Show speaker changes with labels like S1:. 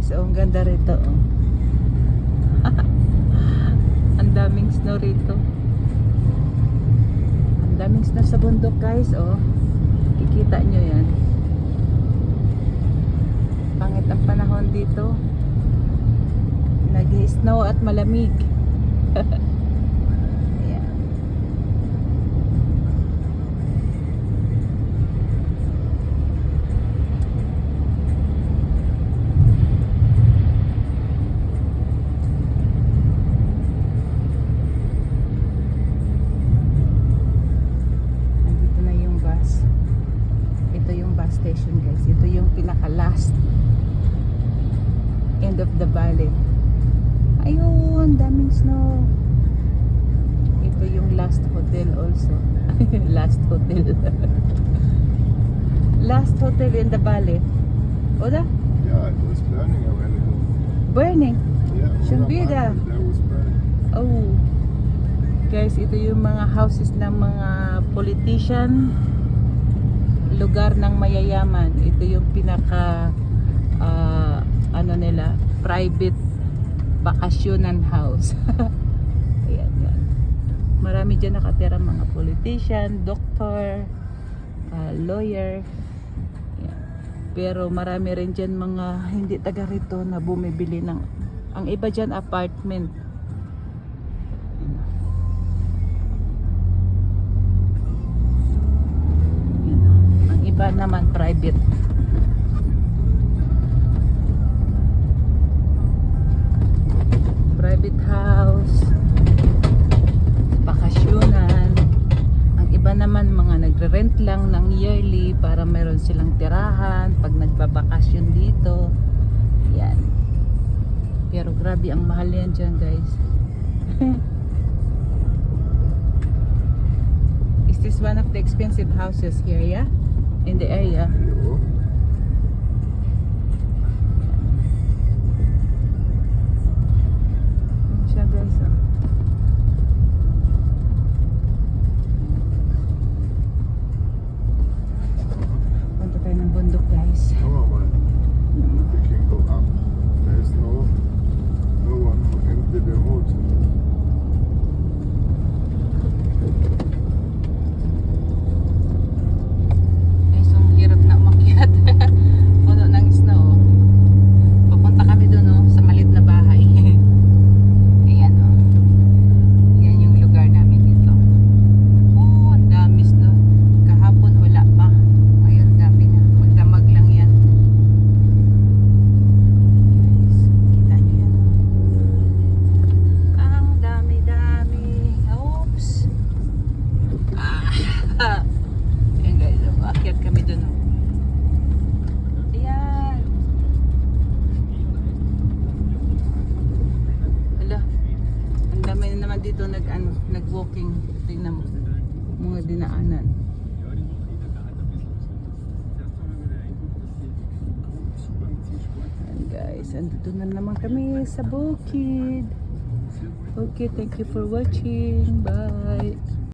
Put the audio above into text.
S1: guys, oh, ang ganda rito, oh. Ang daming snow rito. Ang daming snow sa bundok, guys, oh. Kikita nyo yan. Pangit ang panahon dito. Nag-snow at malamig. Ayan. Nandito na yung bus. Ito yung bus station, guys. Ito yung pinaka last end of the valley. Ayun, daming snow. Ito yung last hotel also. Last hotel. Last hotel in the valley. Oda?
S2: Yeah, it was burning a while ago.
S1: Burning.
S2: Yeah,
S1: Shouldn't be there.
S2: That was burning.
S1: Oh. Guys, ito yung mga houses ng mga politician, lugar ng mayayaman. Ito yung pinaka ano nila, private bakasyonan house. Ayan, yan. Marami dyan nakatira mga politician, doctor, lawyer. Ayan. Pero marami rin dyan mga hindi taga rito na bumibili ng, ang iba dyan apartment. Ayan. Ang iba naman private. Private house, bakasyonan. Ang iba naman mga nagre-rent lang ng yearly para meron silang tirahan pag nagbabakasyon dito. Yan. Pero grabe ang mahal yan dyan, guys. Is this one of the expensive houses here, yeah? In the area?
S2: Hello.
S1: Siya, guys, oh. Punta tayo ng bundok, guys.
S2: Come on, man. We can go up. There's no one who emptied the road.
S1: Guys, ang hirap na umakyat. Puno ng snow. Papunta kami doon, oh, sa maliit na bahay. Ayan, oh. Yan yung lugar namin dito. Oh, ang dami snow. Kahapon wala pa. Ngayon dami na. Magdamag lang yan. Guys, kita nyo yan. Ang dami-dami. Oops. Ayan, guys, oh, akyat kami doon, oh. Ayan. Hala, ang dami na naman dito nag-walking. Tingnan mo, mga dinaanan. Ayan, guys, andito na naman kami sa bukid. Okay, thank you for watching. Bye.